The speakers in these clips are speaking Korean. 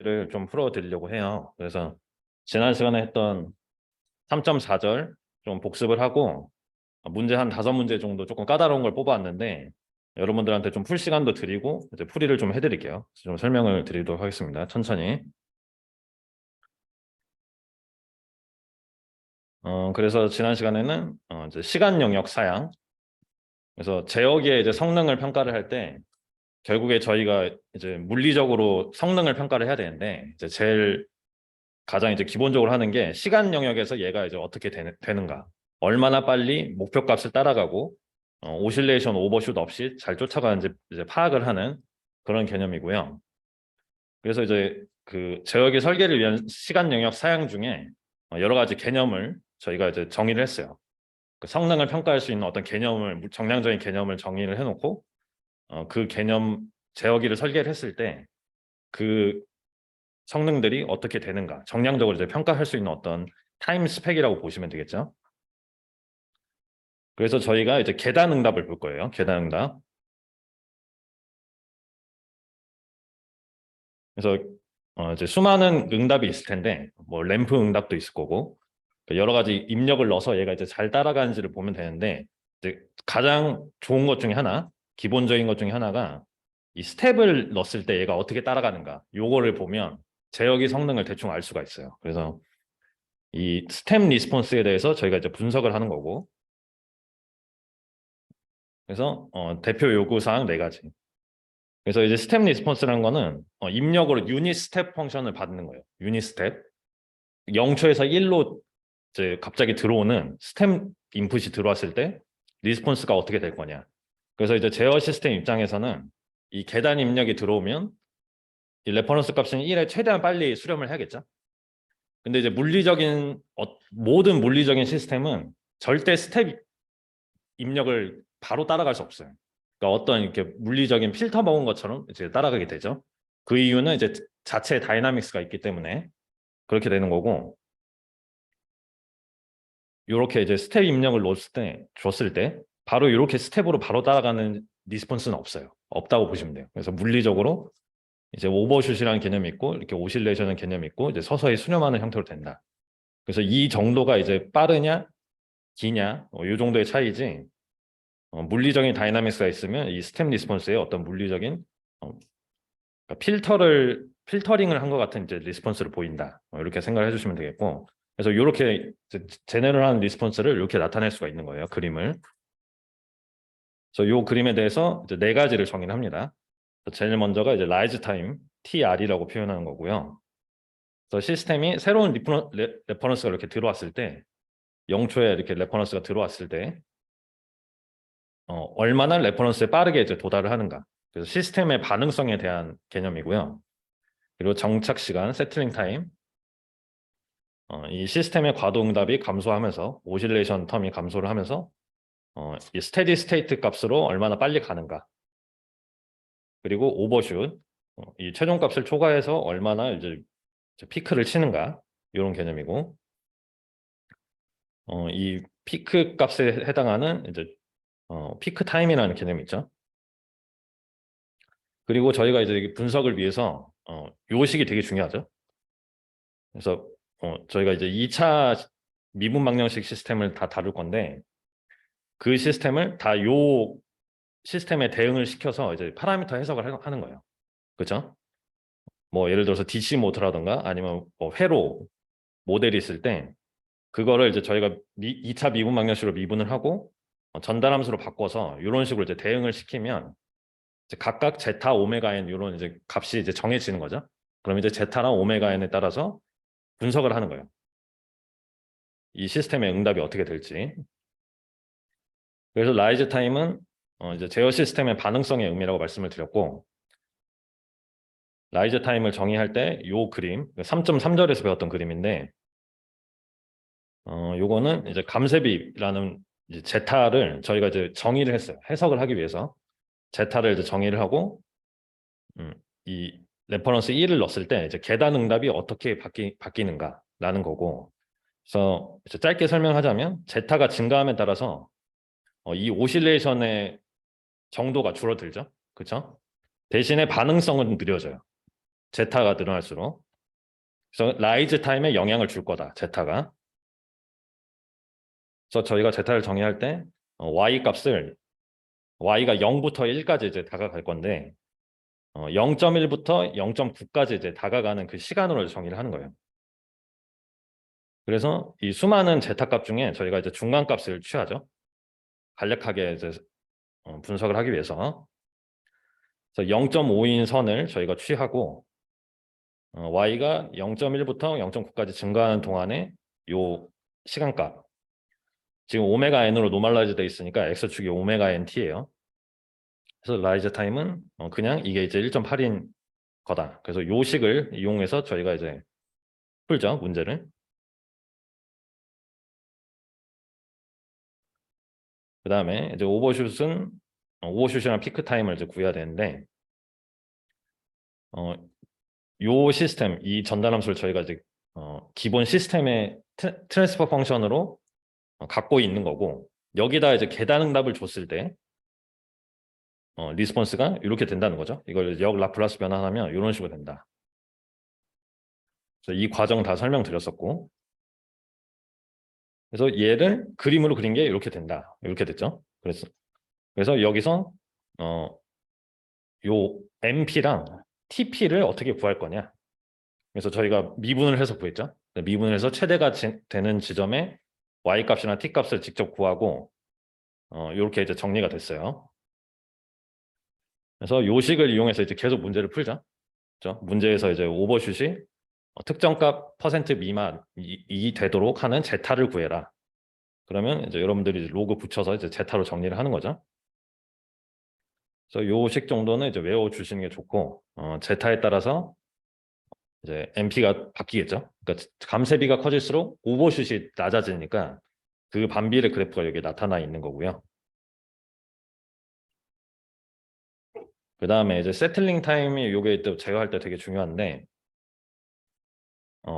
를 좀 풀어드리려고 해요. 그래서 지난 시간에 했던 3.4절 좀 복습을 하고 문제 한 5문제 정도 조금 까다로운 걸 뽑아왔는데 여러분들한테 좀 풀 시간도 드리고 이제 풀이를 좀 해드릴게요. 좀 설명을 드리도록 하겠습니다. 천천히. 그래서 지난 시간에는 이제 시간 영역 사양. 그래서 제어기의 이제 성능을 평가를 할 때 결국에 저희가 이제 물리적으로 성능을 평가를 해야 되는데 이제 제일 가장 이제 기본적으로 하는 게 시간 영역에서 얘가 이제 어떻게 되는가. 얼마나 빨리 목표 값을 따라가고 오실레이션 오버슛 없이 잘 쫓아가는지 이제 파악을 하는 그런 개념이고요. 그래서 이제 그 제어기 설계를 위한 시간 영역 사양 중에 여러 가지 개념을 저희가 이제 정의를 했어요. 그 성능을 평가할 수 있는 어떤 개념을 정량적인 개념을 정의를 해놓고 그 개념 제어기를 설계를 했을 때 그 성능들이 어떻게 되는가 정량적으로 이제 평가할 수 있는 어떤 타임 스펙이라고 보시면 되겠죠. 그래서 저희가 이제 계단 응답을 볼 거예요. 계단 응답. 그래서 이제 수많은 응답이 있을 텐데 뭐 램프 응답도 있을 거고 여러 가지 입력을 넣어서 얘가 이제 잘 따라가는지를 보면 되는데 이제 가장 좋은 것 중에 하나, 기본적인 것 중에 하나가 이 스텝을 넣었을 때 얘가 어떻게 따라가는가 요거를 보면 제어기 성능을 대충 알 수가 있어요. 그래서 이 스텝 리스폰스에 대해서 저희가 이제 분석을 하는 거고 그래서 대표 요구사항 4가지. 그래서 이제 스텝 리스폰스라는 거는 입력으로 유닛 스텝 펑션을 받는 거예요. 유닛 스텝. 0초에서 1로 이제 갑자기 들어오는 스텝 인풋이 들어왔을 때 리스폰스가 어떻게 될 거냐. 그래서 이제 제어 시스템 입장에서는 이 계단 입력이 들어오면 이 레퍼런스 값은 1에 최대한 빨리 수렴을 해야겠죠. 근데 이제 모든 물리적인 시스템은 절대 스텝 입력을 바로 따라갈 수 없어요. 그러니까 어떤 이렇게 물리적인 필터 먹은 것처럼 이제 따라가게 되죠. 그 이유는 이제 자체 다이나믹스가 있기 때문에 그렇게 되는 거고, 이렇게 이제 스텝 입력을 줬을 때 바로 이렇게 스텝으로 바로 따라가는 리스폰스는 없어요. 없다고 보시면 돼요. 그래서 물리적으로 이제 오버슛이라는 개념이 있고 이렇게 오실레이션은 개념이 있고 이제 서서히 수렴하는 형태로 된다. 그래서 이 정도가 이제 빠르냐 기냐 이 정도의 차이지 물리적인 다이나믹스가 있으면 이 스텝 리스폰스에 어떤 물리적인 그러니까 필터링을 한 것 같은 이제 리스폰스를 보인다. 이렇게 생각을 해주시면 되겠고, 그래서 이렇게 제네럴한 리스폰스를 이렇게 나타낼 수가 있는 거예요. 그림을. 그래서 이 그림에 대해서 이제 4가지를 정의를 합니다. 제일 먼저가 이제 라이즈 타임 TR이라고 표현하는 거고요. 그래서 시스템이 새로운 레퍼런스가 이렇게 들어왔을 때 0초에 이렇게 레퍼런스가 들어왔을 때 얼마나 레퍼런스에 빠르게 이제 도달을 하는가. 그래서 시스템의 반응성에 대한 개념이고요. 그리고 정착 시간, 세틀링 타임, 이 시스템의 과도 응답이 감소하면서 오실레이션 텀이 감소를 하면서 이 스테디 스테이트 값으로 얼마나 빨리 가는가. 그리고 오버슛, 이 최종 값을 초과해서 얼마나 이제 피크를 치는가 이런 개념이고, 이 피크 값에 해당하는 이제 피크 타임이라는 개념이 있죠. 그리고 저희가 이제 분석을 위해서 요식이 되게 중요하죠. 그래서 저희가 이제 2차 미분 망령식 시스템을 다 다룰 건데 그 시스템을 다 요 시스템에 대응을 시켜서 이제 파라미터 해석을 하는 거예요. 그렇죠? 뭐 예를 들어서 DC 모드라든가 아니면 뭐 회로 모델이 있을 때 그거를 이제 저희가 2차 미분 망령식으로 미분을 하고 전달 함수로 바꿔서 이런 식으로 이제 대응을 시키면 이제 각각 제타 오메가 n 이런 이제 값이 이제 정해지는 거죠. 그럼 이제 제타랑 오메가 n에 따라서 분석을 하는 거예요. 이 시스템의 응답이 어떻게 될지. 그래서 라이즈 타임은 이제 제어 시스템의 반응성의 의미라고 말씀을 드렸고 라이즈 타임을 정의할 때 요 그림 3.3절에서 배웠던 그림인데 요거는 이제 감세비라는 이제 제타를 저희가 이제 정의를 했어요. 해석을 하기 위해서 제타를 이제 정의를 하고 이 레퍼런스 1을 넣었을 때 이제 계단 응답이 어떻게 바뀌는가라는 거고 그래서 이제 짧게 설명하자면 제타가 증가함에 따라서 이 오실레이션의 정도가 줄어들죠. 그렇죠? 대신에 반응성은 느려져요. 제타가 늘어날수록. 그래서 라이즈 타임에 영향을 줄 거다. 제타가. 그래서 저희가 제타를 정의할 때 y 값을 y가 0부터 1까지 이제 다가갈 건데 0.1부터 0.9까지 이제 다가가는 그 시간으로 정의를 하는 거예요. 그래서 이 수많은 제타 값 중에 저희가 이제 중간 값을 취하죠. 간략하게 이제 분석을 하기 위해서. 그래서 0.5인 선을 저희가 취하고 y가 0.1부터 0.9까지 증가하는 동안에 요 시간값 지금 오메가 n으로 노멀라이즈 돼 있으니까 x축이 오메가 nt예요. 그래서 라이즈 타임은 그냥 이게 이제 1.8인 거다. 그래서 요 식을 이용해서 저희가 이제 풀죠, 문제를. 그다음에 이제 오버슛은 오버슛이랑 피크 타임을 이제 구해야 되는데 요 시스템 이 전달 함수를 저희가 이제 기본 시스템의 트랜스퍼 펑션으로 갖고 있는 거고 여기다 이제 계단 응답을 줬을 때 리스폰스가 이렇게 된다는 거죠. 이걸 역 라플라스 변환하면 이런 식으로 된다. 그래서 이 과정 다 설명드렸었고 그래서 얘를 그림으로 그린 게 이렇게 된다. 이렇게 됐죠. 그래서 여기서 요 MP랑 TP를 어떻게 구할 거냐. 그래서 저희가 미분을 해서 구했죠. 미분을 해서 최대가 되는 지점에 Y 값이나 T 값을 직접 구하고 이렇게 이제 정리가 됐어요. 그래서 요식을 이용해서 이제 계속 문제를 풀죠. 그렇죠? 문제에서 이제 오버슛이 특정 값 퍼센트 미만이 되도록 하는 제타를 구해라. 그러면 이제 여러분들이 로그 붙여서 이제 제타로 정리를 하는 거죠. 그래서 요식 정도는 이제 외워 주시는 게 좋고 제타에 따라서 이제 MP가 바뀌겠죠. 그러니까 감쇄비가 커질수록 오버슛이 낮아지니까 그 반비례 그래프가 여기 나타나 있는 거고요. 그 다음에 이제 세틀링 타임이 요게 또 제어할 때 되게 중요한데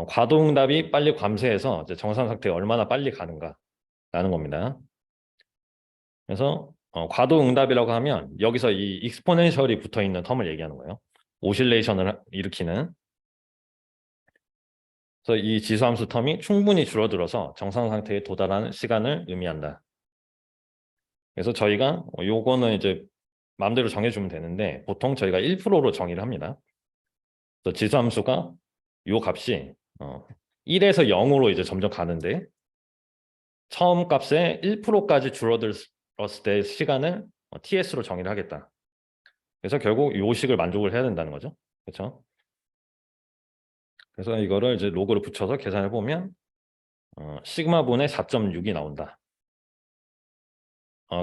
과도응답이 빨리 감쇄해서 이제 정상 상태에 얼마나 빨리 가는가라는 겁니다. 그래서 과도응답이라고 하면 여기서 이 익스포넨셜이 붙어 있는 텀을 얘기하는 거예요. 오실레이션을 일으키는. 그래서 이 지수함수 텀이 충분히 줄어들어서 정상 상태에 도달하는 시간을 의미한다. 그래서 저희가 요거는 이제 마음대로 정해주면 되는데 보통 저희가 1%로 정의를 합니다. 그래서 지수함수가 요 값이 1에서 0으로 이제 점점 가는데 처음 값에 1%까지 줄어들었을 때 시간을 TS로 정의를 하겠다. 그래서 결국 요 식을 만족을 해야 된다는 거죠. 그렇죠? 그래서 이거를 이제 로그를 붙여서 계산해 보면 시그마분의 4.6이 나온다.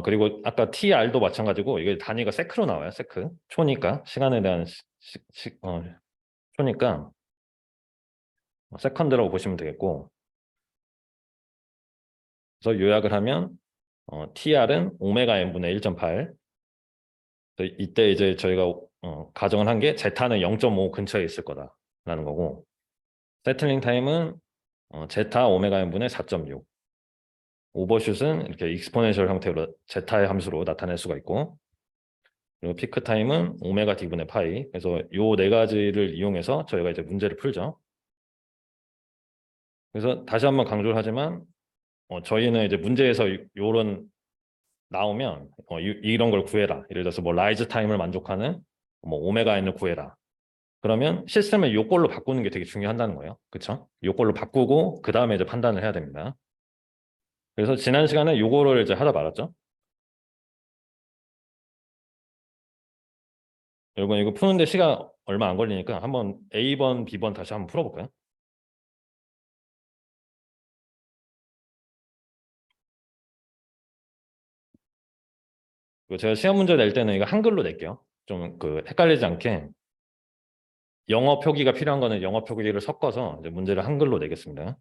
그리고 아까 TR도 마찬가지고 이게 단위가 세크로 나와요. 세크. 초니까 시간에 대한 초니까 세컨드라고 보시면 되겠고 그래서 요약을 하면 TR은 오메가 n분의 1.8 이때 이제 저희가 가정을 한 게 제타는 0.5 근처에 있을 거다라는 거고 세틀링 타임은 제타 오메가 n분의 4.6 오버슛은 이렇게 익스포넨셜 형태로 제타의 함수로 나타낼 수가 있고 그리고 피크 타임은 오메가 d분의 파이 그래서 요 네 가지를 이용해서 저희가 이제 문제를 풀죠. 그래서 다시 한번 강조를 하지만 저희는 이제 문제에서 요런 나오면 이런 걸 구해라. 예를 들어서 뭐 라이즈 타임을 만족하는 뭐 오메가 n을 구해라. 그러면 시스템을 요걸로 바꾸는 게 되게 중요하다는 거예요. 그렇죠? 요걸로 바꾸고 그 다음에 이제 판단을 해야 됩니다. 그래서 지난 시간에 요거를 이제 하다 말았죠. 여러분 이거 푸는데 시간 얼마 안 걸리니까 한번 A번, B번 다시 한번 풀어볼까요? 제가 시험 문제 낼 때는 이거 한글로 낼게요. 좀 그 헷갈리지 않게 영어 표기가 필요한 거는 영어 표기를 섞어서 이제 문제를 한글로 내겠습니다.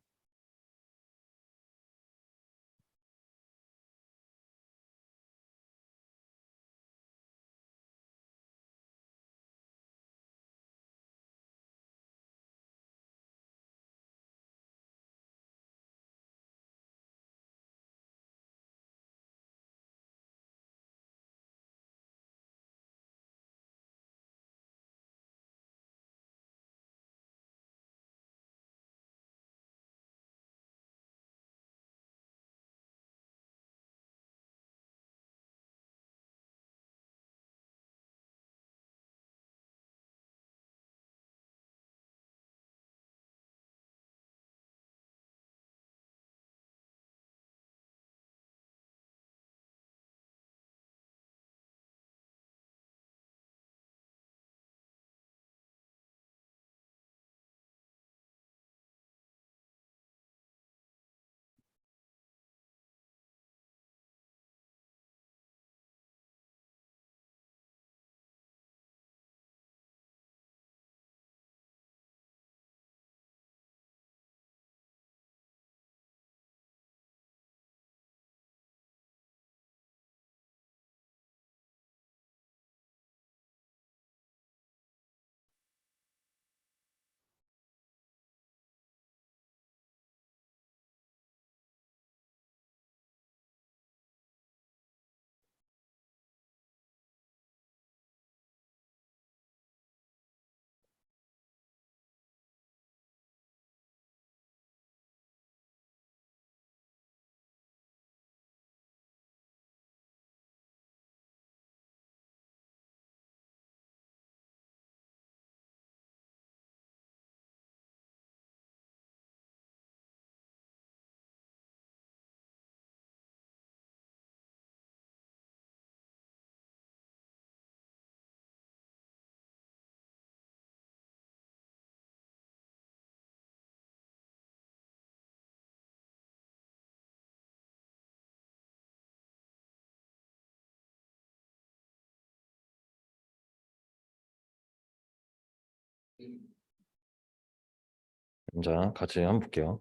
자, 같이 한번 볼게요.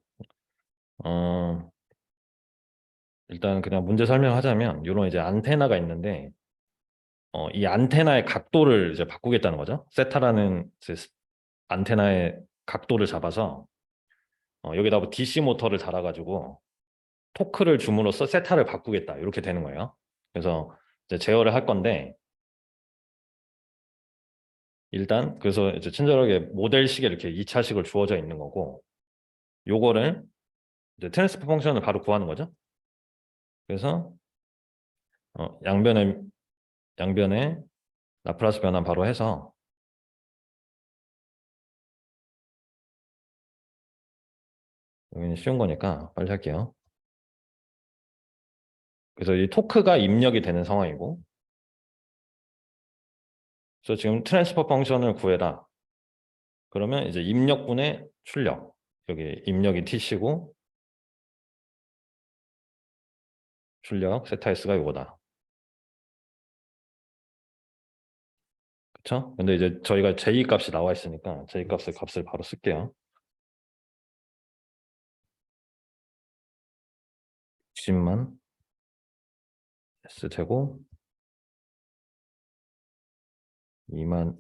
어, 일단 그냥 문제 설명하자면 이런 이제 안테나가 있는데 이 안테나의 각도를 이제 바꾸겠다는 거죠. 세타라는 이제 안테나의 각도를 잡아서 여기다 뭐 DC 모터를 달아가지고 토크를 줌으로써 세타를 바꾸겠다 이렇게 되는 거예요. 그래서 이제 제어를 할 건데 일단 그래서 이제 친절하게 모델식에 이렇게 2차식을 주어져 있는 거고 요거를 이제 트랜스퍼 펑션을 바로 구하는 거죠. 그래서 양변에 라플라스 변환 바로 해서 여기는 쉬운 거니까 빨리 할게요. 그래서 이 토크가 입력이 되는 상황이고 그래서 지금 트랜스퍼 펑션을 구해라. 그러면 이제 입력분의 출력 여기 입력이 tc고 출력 세타 s가 이거다. 그쵸? 근데 이제 저희가 j 값이 나와 있으니까 j 값을 바로 쓸게요. 60만 s 제곱 2만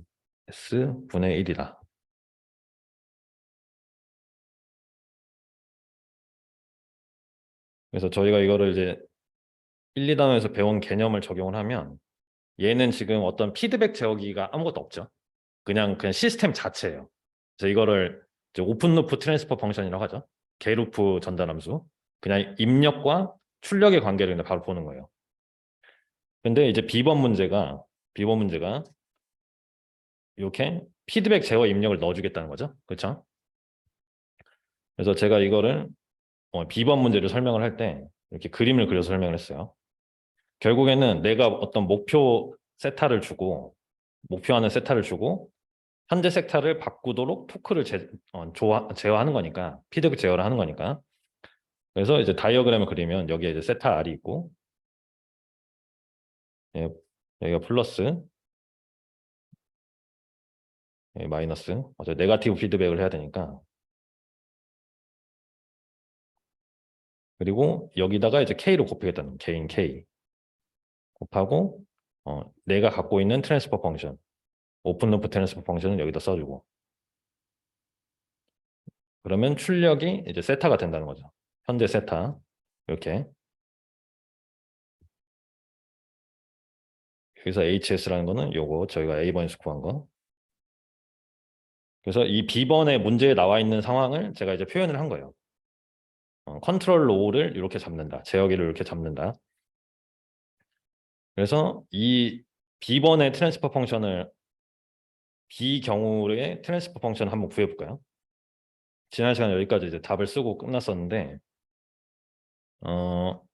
s 분의 1이다. 그래서 저희가 이거를 이제 1, 2단원에서 배운 개념을 적용을 하면 얘는 지금 어떤 피드백 제어기가 아무것도 없죠. 그냥 시스템 자체예요. 그래서 이거를 이제 오픈 루프 트랜스퍼 펑션이라고 하죠. 개루프 전달함수. 그냥 입력과 출력의 관계를 그냥 바로 보는 거예요. 근데 이제 비번 문제가 이렇게 피드백 제어 입력을 넣어주겠다는 거죠. 그렇죠? 그래서 제가 이거를 B번 문제를 설명을 할 때 이렇게 그림을 그려서 설명을 했어요. 결국에는 내가 어떤 목표하는 세타를 주고 현재 세타를 바꾸도록 토크를 제어하는 거니까 피드백 제어를 하는 거니까 그래서 이제 다이어그램을 그리면 여기에 이제 세타 R이 있고 예, 여기가 플러스 마이너스 네거티브 피드백을 해야 되니까 그리고 여기다가 이제 K로 곱하겠다는 개인 K 곱하고 내가 갖고 있는 트랜스퍼 펑션 오픈 루프 트랜스퍼 펑션은 여기다 써주고 그러면 출력이 이제 세타가 된다는 거죠. 현재 세타 이렇게 여기서 HS라는 거는 요거 저희가 A번에서 구한 거. 그래서 이 B번의 문제에 나와 있는 상황을 제가 이제 표현을 한 거예요. 컨트롤 로우를 이렇게 잡는다. 제어기를 이렇게 잡는다. 그래서 이 B번의 트랜스퍼 펑션을 B 경우의 트랜스퍼 펑션을 한번 구해 볼까요? 지난 시간에 여기까지 이제 답을 쓰고 끝났었는데 어,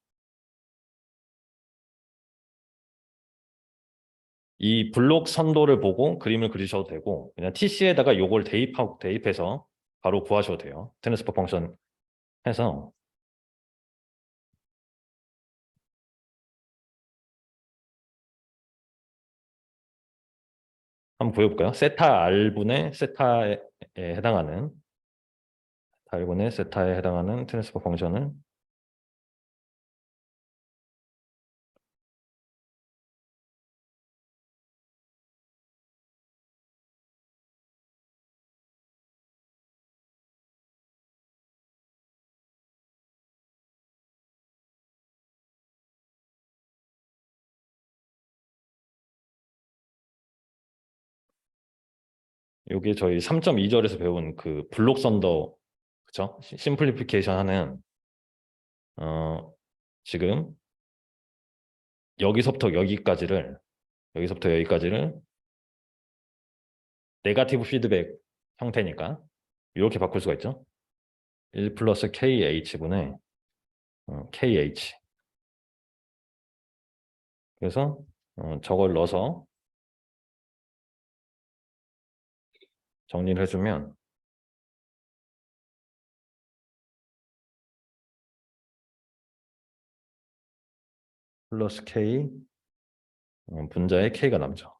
이 블록 선도를 보고 그림을 그리셔도 되고 그냥 TC에다가 요걸 대입해서 바로 구하셔도 돼요. 트랜스퍼 펑션 해서 한번 보여볼까요? 세타 R분의 세타에 해당하는 R분의 세타에 해당하는 트랜스퍼 펑션을 요게 저희 3.2절에서 배운 그 블록 선더 그쵸? 심플리피케이션 하는 어, 지금 여기서부터 여기까지를 네거티브 피드백 형태니까 이렇게 바꿀 수가 있죠. 1 플러스 KH분의 KH 그래서 저걸 넣어서 정리를 해주면 플러스 K 분자에 K가 남죠.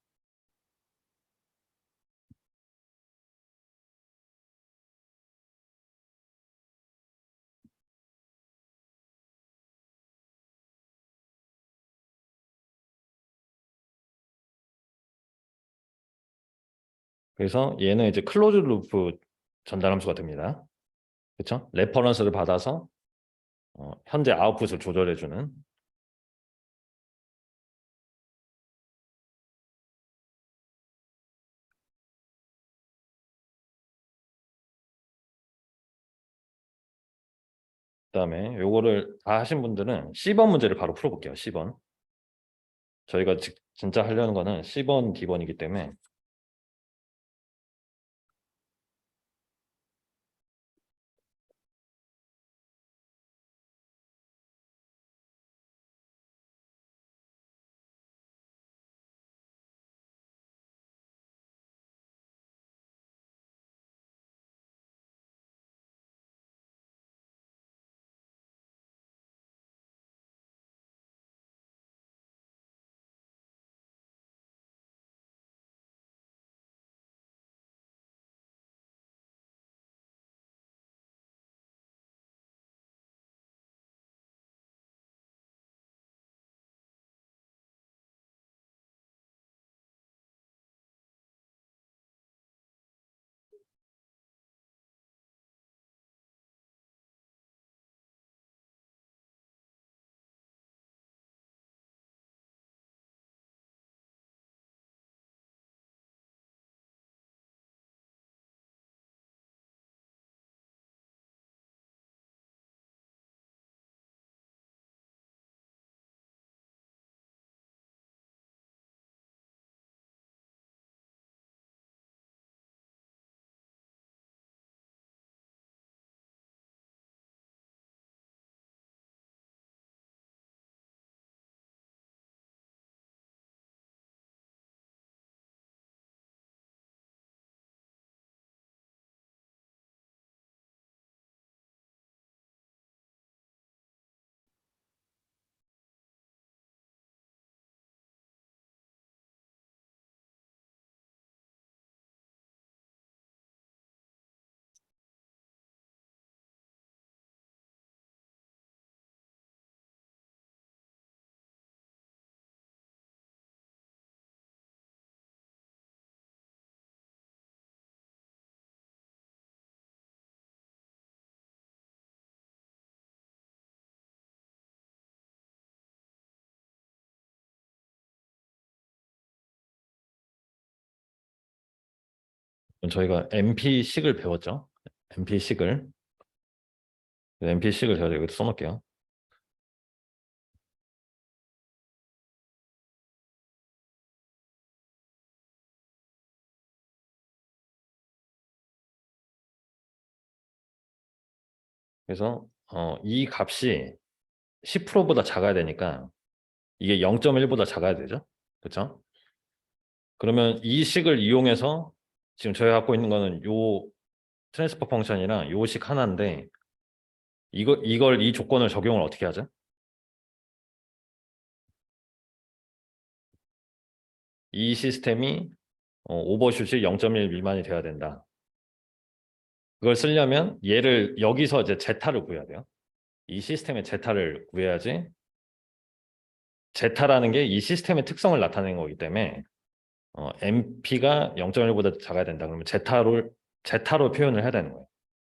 그래서 얘는 이제 클로즈 루프 전달 함수가 됩니다. 그렇죠? 레퍼런스를 받아서 현재 아웃풋을 조절해주는. 그다음에 요거를 다 하신 분들은 C번 문제를 바로 풀어볼게요. C번. 저희가 진짜 하려는 거는 C번, D번이기 때문에 저희가 NP식을 배웠죠. NP식을 제가 여기 써놓을게요. 그래서 이 값이 10%보다 작아야 되니까 이게 0.1보다 작아야 되죠. 그렇죠? 그러면 이 식을 이용해서 지금 저희가 갖고 있는 거는 요 트랜스퍼 펑션이랑 요 식 하나인데 이 조건을 적용을 어떻게 하죠? 이 시스템이 오버슛이 0.1 미만이 돼야 된다. 그걸 쓰려면 얘를 여기서 이제 제타를 구해야 돼요. 이 시스템의 제타를 구해야지. 제타라는 게 이 시스템의 특성을 나타내는 거기 때문에 MP가 0.1보다 작아야 된다. 그러면 제타로 표현을 해야 되는 거예요.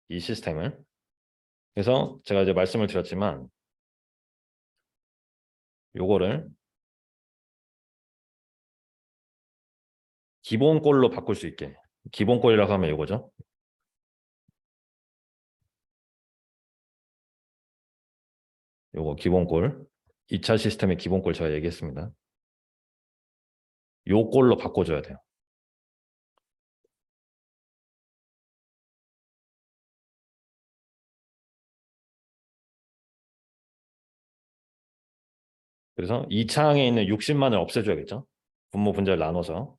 이 시스템을. 그래서 제가 이제 말씀을 드렸지만 요거를 기본꼴로 바꿀 수 있게. 기본꼴이라고 하면 요거죠. 요거 기본꼴. 2차 시스템의 기본꼴 제가 얘기했습니다. 요 꼴로 바꿔줘야 돼요. 그래서 이 창에 있는 60만을 없애줘야겠죠. 분모 분자를 나눠서.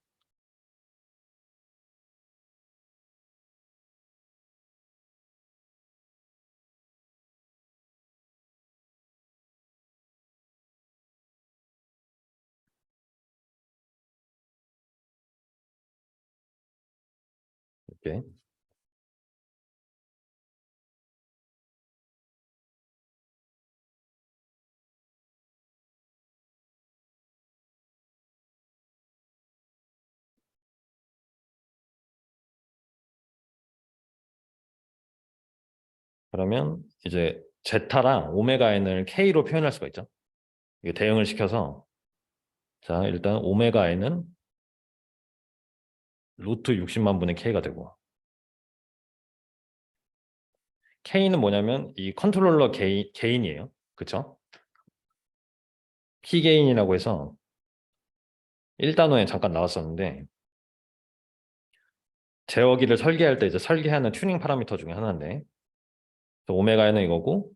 이렇게. 그러면 이제 제타랑 오메가 n을 k로 표현할 수가 있죠. 이게 대응을 시켜서 자 일단 오메가 n은 루트 60만 분의 k가 되고 k는 뭐냐면 이 컨트롤러 게인이에요. 그쵸? 키 게인이라고 해서 1단원에 잠깐 나왔었는데 제어기를 설계할 때 이제 설계하는 튜닝 파라미터 중에 하나인데 오메가 n은 이거고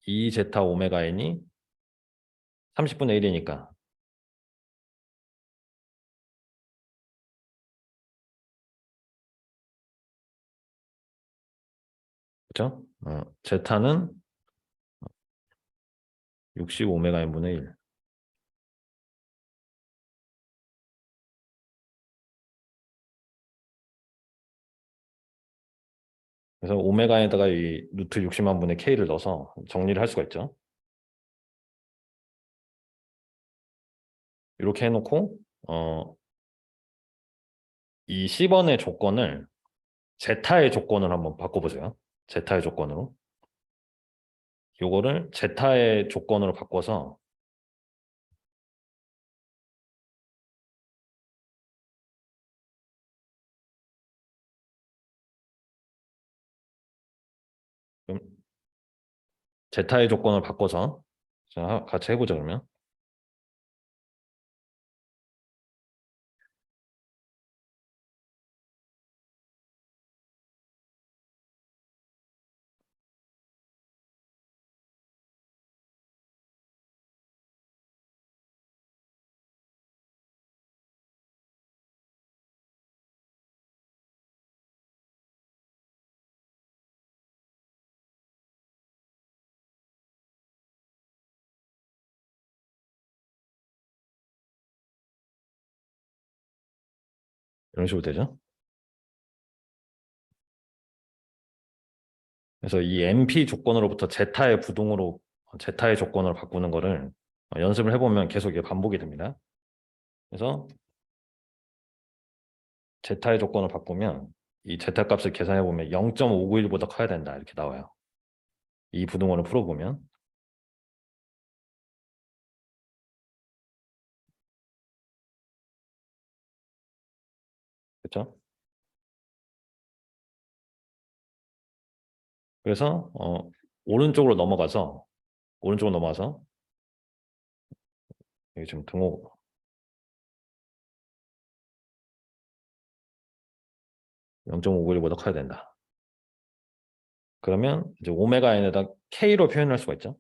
2제타 오메가 n이 30분의 1이니까 그쵸? 제타는 60 오메가 n분의 1 그래서 오메가에다가 이 루트 60만 분의 k를 넣어서 정리를 할 수가 있죠. 이렇게 해놓고 이 C번의 조건을 제타의 조건을 한번 바꿔보세요. 제타의 조건으로. 요거를 제타의 조건으로 바꿔서 그럼 제타의 조건을 바꿔서 자, 같이 해보자 그러면. 이런 식으로 되죠. 그래서 이 MP 조건으로부터 제타의 부동으로 제타의 조건을 바꾸는 거를 연습을 해보면 계속 이게 반복이 됩니다. 그래서 제타의 조건을 바꾸면 이 제타 값을 계산해보면 0.591보다 커야 된다 이렇게 나와요. 이 부등호를 풀어보면 그렇죠? 그래서 오른쪽으로 넘어가서 오른쪽으로 넘어가서 여기 지금 등호 0.591보다 커야 된다. 그러면 이제 오메가 n에다 k로 표현할 수가 있죠.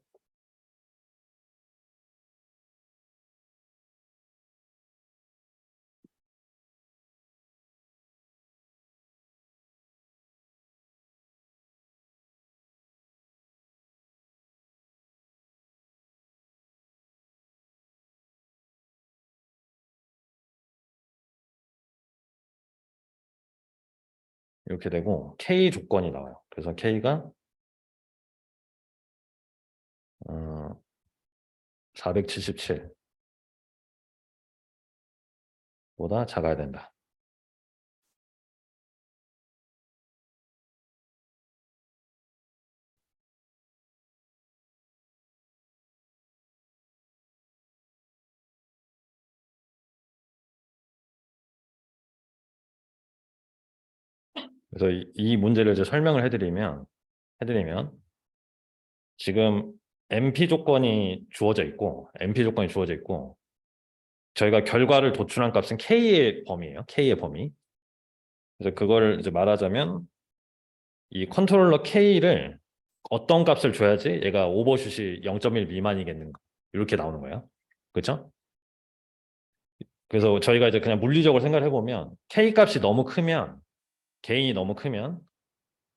이렇게 되고 k 조건이 나와요. 그래서 k가 477보다 작아야 된다. 그래서 이 문제를 이제 설명을 해드리면 지금 MP 조건이 주어져 있고 저희가 결과를 도출한 값은 K의 범위예요. K의 범위. 그래서 그걸 이제 말하자면 이 컨트롤러 K를 어떤 값을 줘야지 얘가 오버슛이 0.1 미만이겠는가 이렇게 나오는 거예요. 그렇죠? 그래서 저희가 이제 그냥 물리적으로 생각을 해보면 K 값이 너무 크면 개인이 너무 크면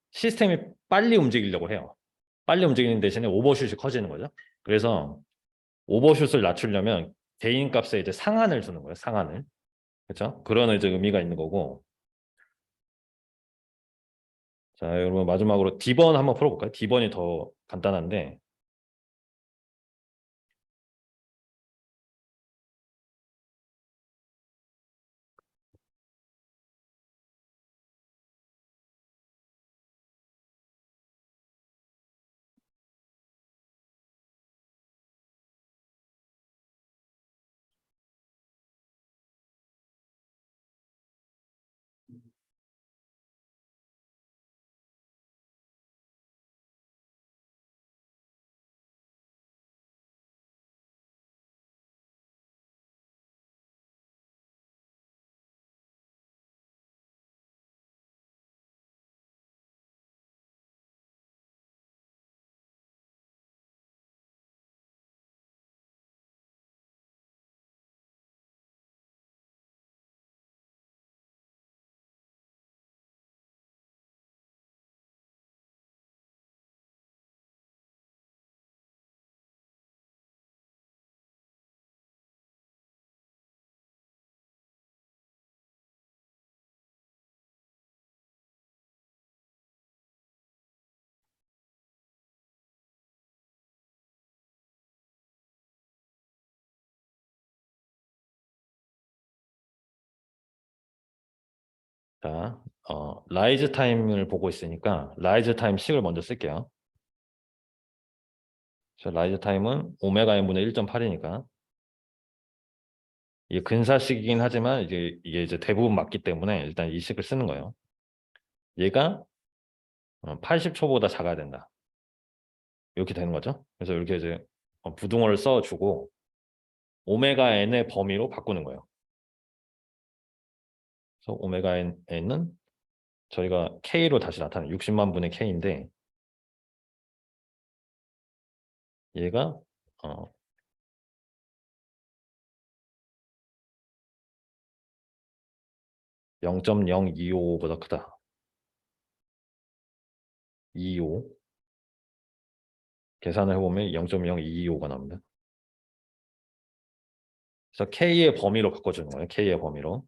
시스템이 빨리 움직이려고 해요. 빨리 움직이는 대신에 오버슛이 커지는 거죠. 그래서 오버슛을 낮추려면 개인 값에 이제 상한을 주는 거예요. 상한을. 그렇죠? 그런 이제 의미가 있는 거고. 자, 여러분 마지막으로 D번 한번 풀어볼까요? D번이 더 간단한데 자, 라이즈 타임을 보고 있으니까 라이즈 타임 식을 먼저 쓸게요. 자, 라이즈 타임은 오메가 n분의 1.8이니까 이게 근사식이긴 하지만 이게 이제 대부분 맞기 때문에 일단 이 식을 쓰는 거예요. 얘가 80초보다 작아야 된다. 이렇게 되는 거죠. 그래서 이렇게 이제 부등호를 써주고 오메가 n의 범위로 바꾸는 거예요. 그래서 오메가 n은 저희가 k로 다시 나타내요. 60만 분의 k인데 얘가 0.025보다 크다. 25 계산을 해보면 0.0225가 나옵니다. 그래서 k의 범위로 바꿔주는 거예요. k의 범위로.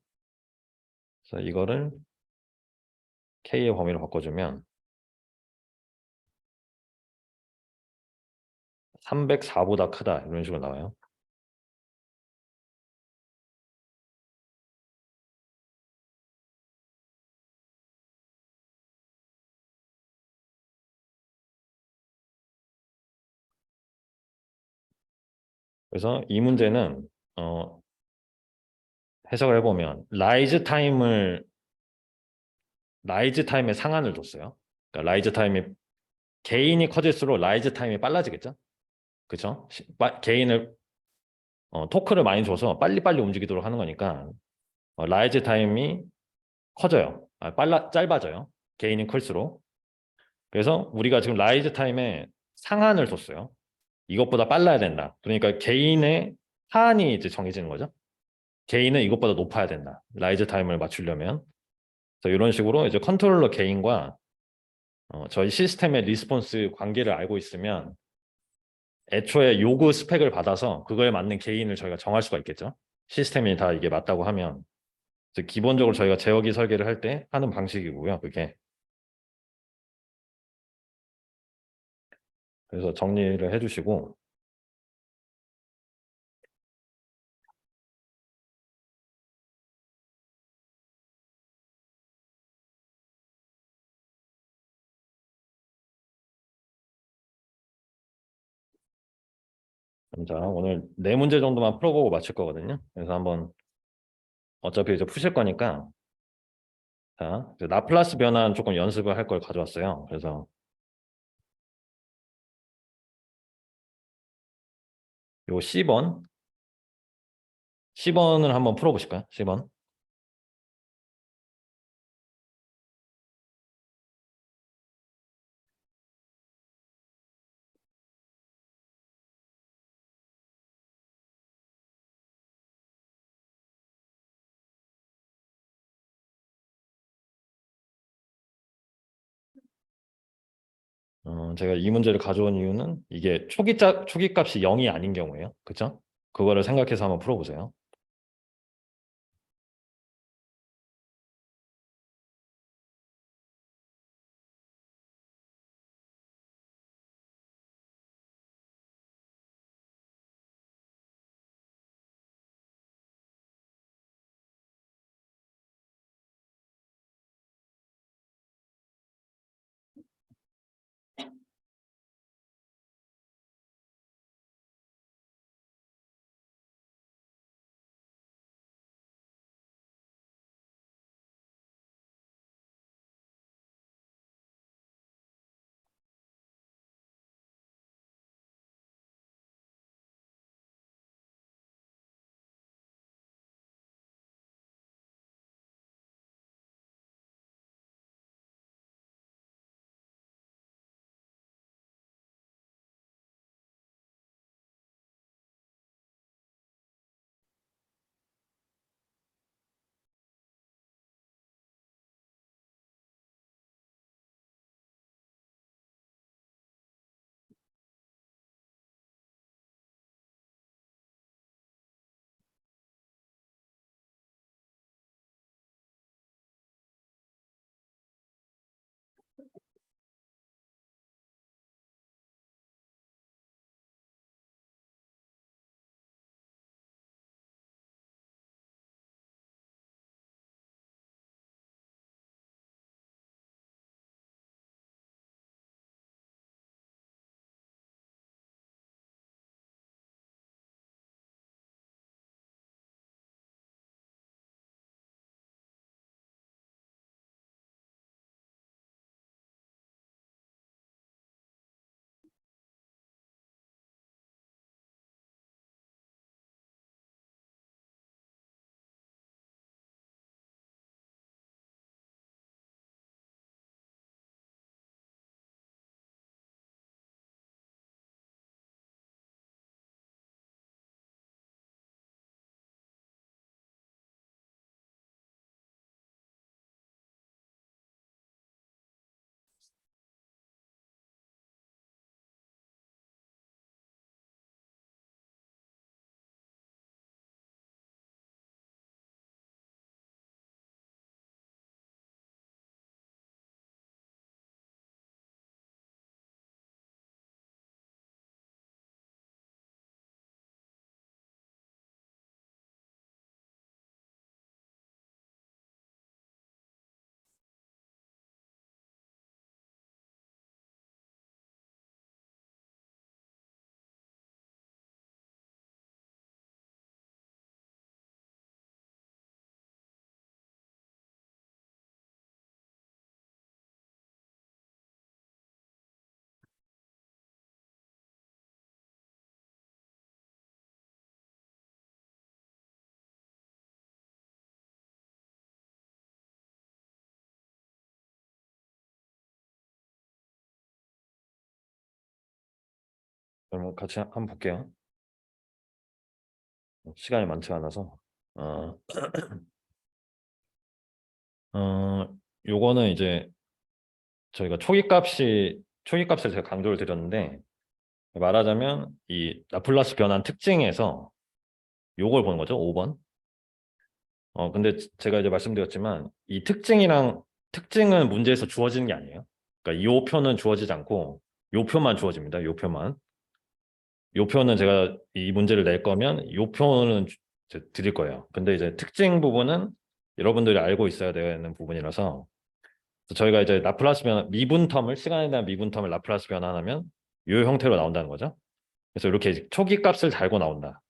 그래서 이거를 k의 범위로 바꿔주면 304보다 크다 이런 식으로 나와요. 그래서 이 문제는 해석을 해보면 라이즈 타임의 상한을 뒀어요. 그러니까 라이즈 타임이 개인이 커질수록 라이즈 타임이 빨라지겠죠? 그렇죠? 개인을 토크를 많이 줘서 빨리빨리 움직이도록 하는 거니까 라이즈 타임이 커져요. 짧아져요. 개인이 클수록. 그래서 우리가 지금 라이즈 타임에 상한을 뒀어요. 이것보다 빨라야 된다. 그러니까 개인의 하한이 이제 정해지는 거죠. 개인은 이것보다 높아야 된다. 라이즈 타임을 맞추려면. 그래서 이런 식으로 이제 컨트롤러 개인과 저희 시스템의 리스폰스 관계를 알고 있으면 애초에 요구 스펙을 받아서 그거에 맞는 개인을 저희가 정할 수가 있겠죠. 시스템이 다 이게 맞다고 하면 기본적으로 저희가 제어기 설계를 할 때 하는 방식이고요. 그게 그래서 정리를 해주시고 자 오늘 네 문제 정도만 풀어보고 마칠 거거든요. 그래서 한번 어차피 이제 푸실 거니까 자 라플라스 변환 조금 연습을 할 걸 가져왔어요. 그래서 요 10번을 한번 풀어보실까요? 10번. 제가 이 문제를 가져온 이유는 이게 초기 값이 0이 아닌 경우에요. 그렇죠? 그거를 생각해서 한번 풀어보세요. 그러면 같이 한번 볼게요. 시간이 많지 않아서. 어, 어, 요거는 이제 저희가 초기값을 제가 강조를 드렸는데, 말하자면 이 라플라스 변환 특징에서 요걸 보는 거죠. 5번. 근데 제가 이제 말씀드렸지만 이 특징은 문제에서 주어지는 게 아니에요. 그러니까 요 표는 주어지지 않고 요 표만 주어집니다. 요 표만. 요 표는 제가 이 문제를 낼 거면 요 표는 드릴 거예요. 근데 이제 특징 부분은 여러분들이 알고 있어야 되는 부분이라서, 저희가 이제 라플라스 변환 미분 텀을 시간에 대한 미분 텀을 라플라스 변환하면 이 형태로 나온다는 거죠. 그래서 이렇게 초기 값을 달고 나온다.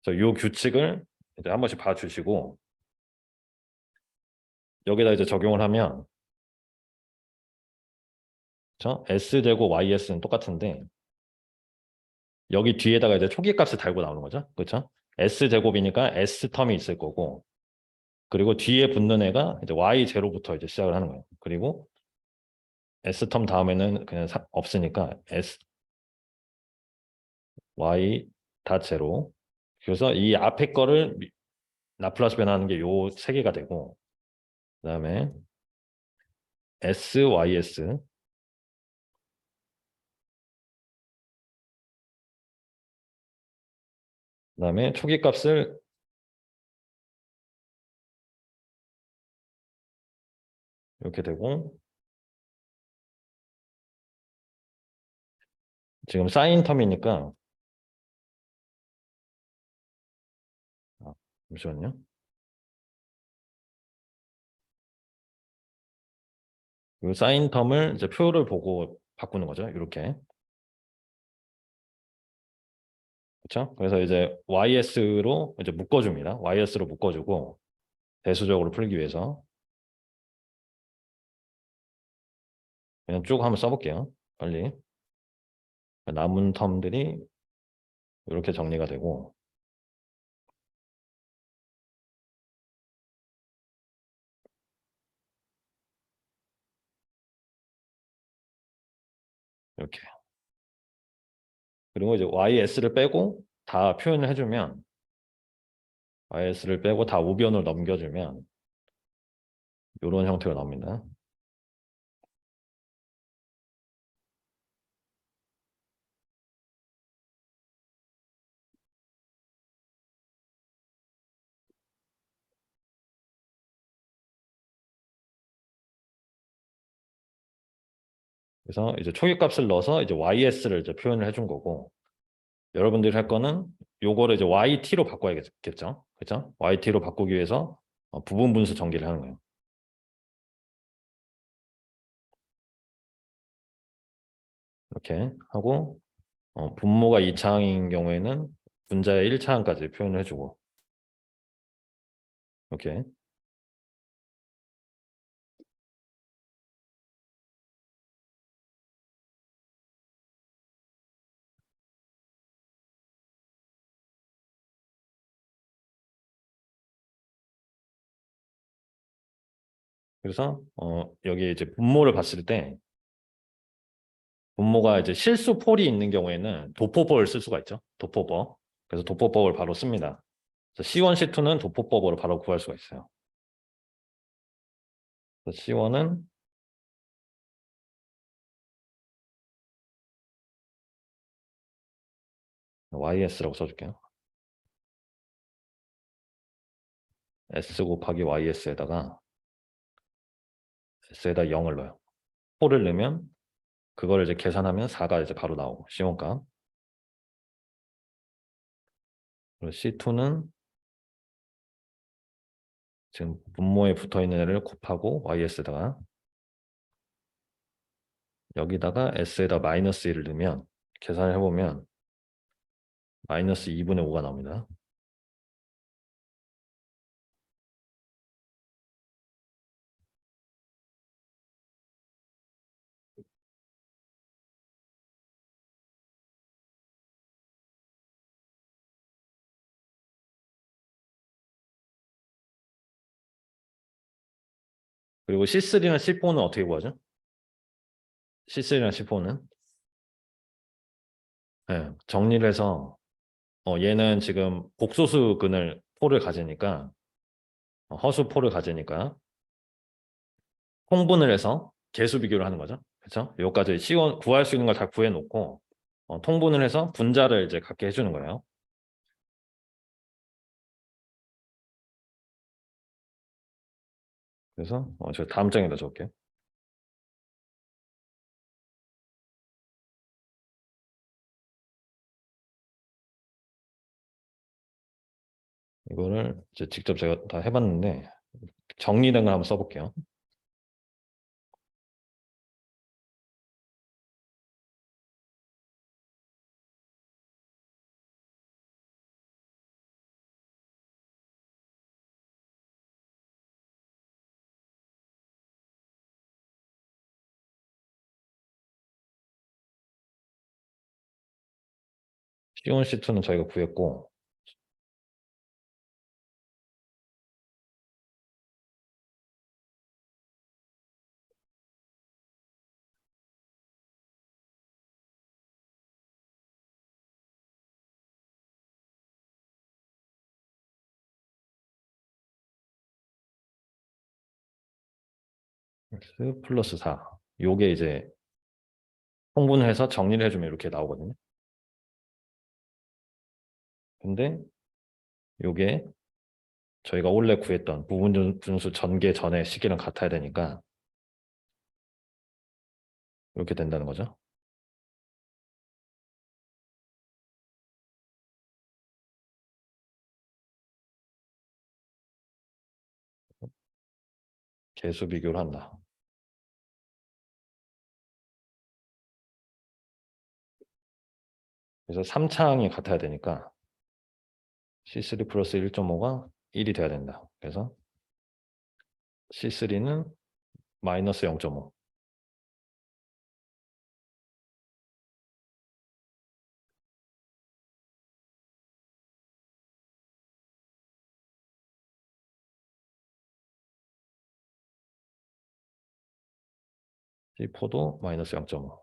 그래서 이 규칙을 이제 한 번씩 봐주시고 여기다 이제 적용을 하면, 그렇죠? S 제곱 YS는 똑같은데 여기 뒤에다가 이제 초기 값을 달고 나오는 거죠. 그렇죠? S 제곱이니까 S 텀이 있을 거고, 그리고 뒤에 붙는 애가 이제 Y 제로부터 이제 시작을 하는 거예요. 그리고 S 텀 다음에는 그냥 없으니까 S Y 다 제로. 그래서 이 앞에 거를 라플라스 변하는 게 요 세 개가 되고, 그다음에 SYS, 그다음에 초기 값을 이렇게 되고, 지금 사인 텀이니까, 잠시만요. 이 사인 텀을 이제 표를 보고 바꾸는 거죠. 이렇게. 그렇죠? 그래서 이제 YS로 이제 묶어줍니다. YS로 묶어주고 대수적으로 풀기 위해서 그냥 쭉 한번 써볼게요. 빨리. 남은 텀들이 이렇게 정리가 되고, 이렇게. 그리고 이제 YS를 빼고 다 표현을 해주면, YS를 빼고 다 우변으로 넘겨주면 이런 형태로 나옵니다. 그래서 이제 초기값을 넣어서 이제 YS를 이제 표현을 해준 거고, 여러분들이 할 거는 요거를 이제 YT로 바꿔야겠죠. 그렇죠? YT로 바꾸기 위해서 부분 분수 전개를 하는 거예요. 이렇게 하고, 분모가 2차항인 경우에는 분자의 1차항까지 표현을 해주고, 이렇게. 그래서 여기 이제 분모를 봤을 때 분모가 이제 실수 폴이 있는 경우에는 도포법을 쓸 수가 있죠. 도포법. 그래서 도포법을 바로 씁니다. 그래서 C1, C2는 도포법으로 바로 구할 수가 있어요. 그래서 C1은 YS라고 써줄게요. S 곱하기 YS에다가 S에다 0을 넣어요. 폴을 넣으면 그걸 이제 계산하면 4가 이제 바로 나오고, C1 값. 그리고 C2는 지금 분모에 붙어 있는 애를 곱하고 YS에다가 여기다가 S에다 마이너스 1을 넣으면 계산을 해보면 마이너스 2분의 5가 나옵니다. 그리고 C3랑 C4는 어떻게 구하죠? C3랑 C4는 네, 정리를 해서 얘는 지금 복소수 근을 포를 가지니까 허수 포를 가지니까 통분을 해서 개수 비교를 하는 거죠. 그렇죠? 여기까지 구할 수 있는 걸 다 구해놓고 통분을 해서 분자를 이제 갖게 해주는 거예요. 그래서 저 다음 장에다 적을게요. 이거를 이제 직접 제가 다 해봤는데 정리된 걸 한번 써볼게요. C1, C2는 저희가 구했고 X 플러스 4 요게 이제 통분을 해서 정리를 해주면 이렇게 나오거든요. 근데 요게 저희가 원래 구했던 부분 분수 전개 전의 시기랑 같아야 되니까 이렇게 된다는 거죠. 개수 비교를 한다. 그래서 3차항이 같아야 되니까 C3 플러스 1.5가 1이 돼야 된다. 그래서 C3는 마이너스 0.5. C4도 마이너스 0.5.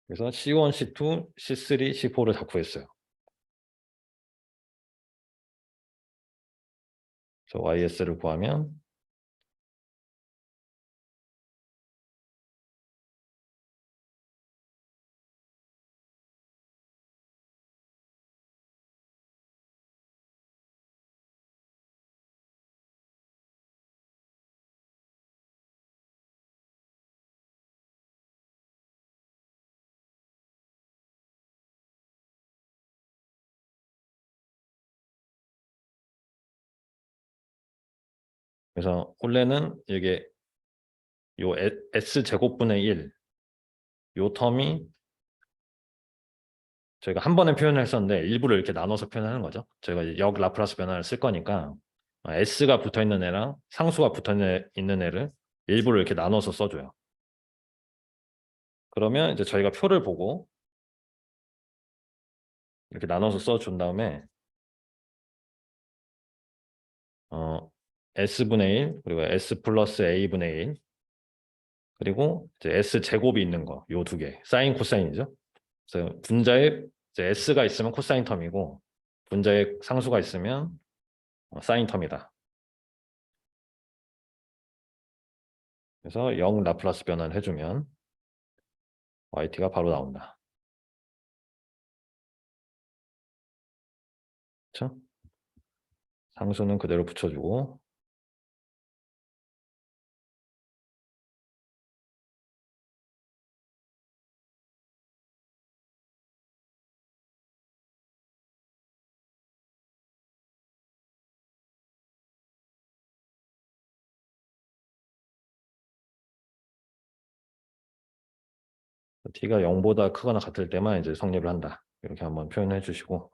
그래서 C1, C2, C3, C4를 다 구했어요. 그래서 YS를 구하면 그래서 원래는 이게 요 S 제곱분의 1, 요 텀이 저희가 한 번에 표현을 했었는데 일부러 이렇게 나눠서 표현하는 거죠. 저희가 이제 역 라플라스 변화를 쓸 거니까 S가 붙어 있는 애랑 상수가 붙어 있는 애를 일부러 이렇게 나눠서 써줘요. 그러면 이제 저희가 표를 보고 이렇게 나눠서 써준 다음에 어, S분의 1 그리고 S 플러스 A분의 1 그리고 이제 S 제곱이 있는 거 요 두 개 사인 코사인이죠. 그래서 분자에 이제 S가 있으면 코사인 텀이고 분자에 상수가 있으면 사인 텀이다. 그래서 0 라플라스 변환을 해주면 YT가 바로 나온다. 그렇죠? 상수는 그대로 붙여주고 T가 0보다 크거나 같을 때만 이제 성립을 한다. 이렇게 한번 표현해 주시고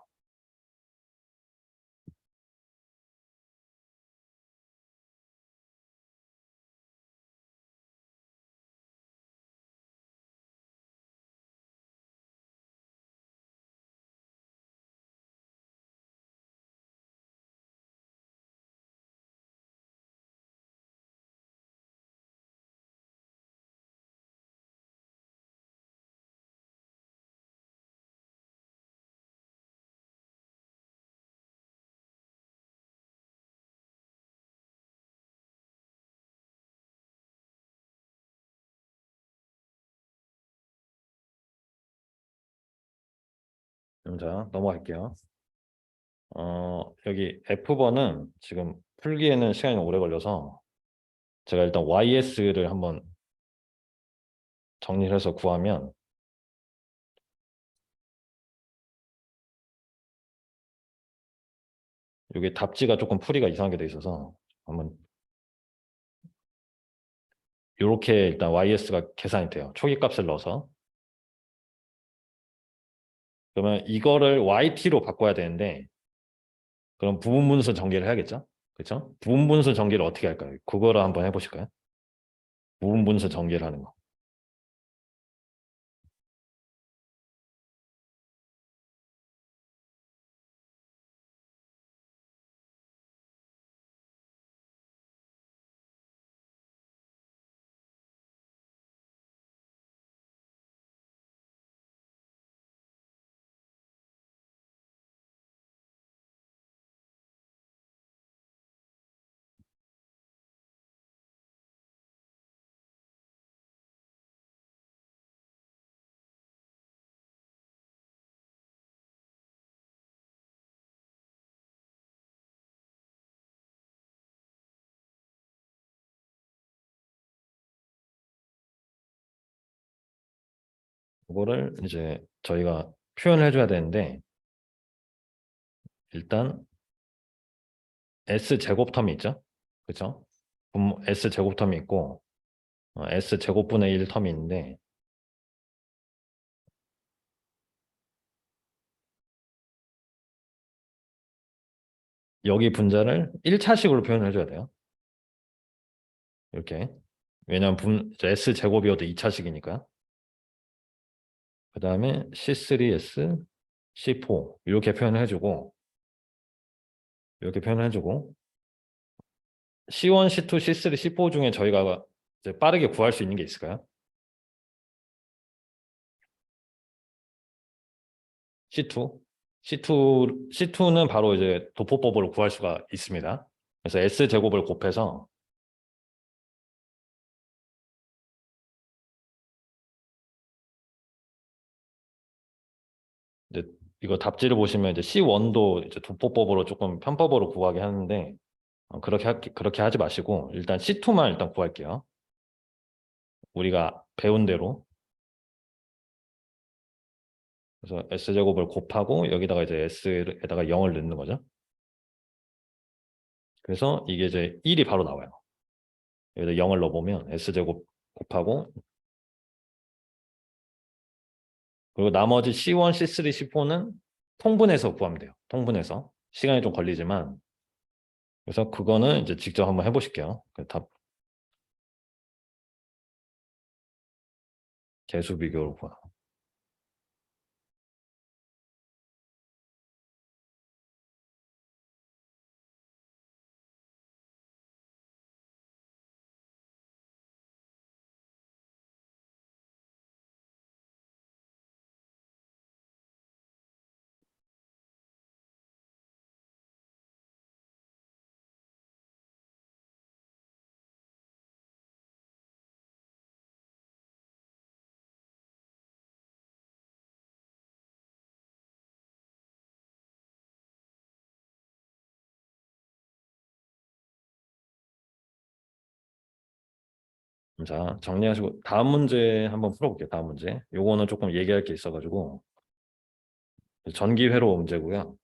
자, 넘어갈게요. 여기 F번은 지금 풀기에는 시간이 오래 걸려서 제가 일단 YS를 한번 정리를 해서 구하면 여기 답지가 조금 풀이가 이상하게 돼 있어서 한번 이렇게 일단 YS가 계산이 돼요. 초기 값을 넣어서. 그러면 이거를 YT로 바꿔야 되는데 그럼 부분분수 전개를 해야겠죠? 그렇죠? 부분분수 전개를 어떻게 할까요? 그거를 한번 해보실까요? 부분분수 전개를 하는 거. 그거를 이제 저희가 표현을 해줘야 되는데 일단 S 제곱 텀이 있죠? 그렇죠? S 제곱 텀이 있고 S 제곱분의 1 텀이 있는데 여기 분자를 1차식으로 표현을 해줘야 돼요. 이렇게. 왜냐하면 S 제곱이어도 2차식이니까. 그 다음에 C3S, C4 이렇게 표현을 해주고 이렇게 표현을 해주고 C1, C2, C3, C4 중에 저희가 이제 빠르게 구할 수 있는 게 있을까요? C2, C2는 바로 이제 도포법으로 구할 수가 있습니다. 그래서 S 제곱을 곱해서 이제 이거 답지를 보시면 이제 C1도 이제 도포법으로 조금 편법으로 구하게 하는데 그렇게 하지 마시고 일단 C2만 일단 구할게요. 우리가 배운 대로. 그래서 S제곱을 곱하고 여기다가 이제 S에다가 0을 넣는 거죠. 그래서 이게 이제 1이 바로 나와요. 여기다 0을 넣어보면 S제곱 곱하고 그리고 나머지 C1, C3, C4는 통분해서 구하면 돼요. 통분해서. 시간이 좀 걸리지만 그래서 그거는 이제 직접 한번 해보실게요. 답 개수 비교로 구하. 자, 정리하시고 다음 문제 한번 풀어볼게요. 다음 문제. 요거는 조금 얘기할 게 있어가지고 전기회로 문제고요.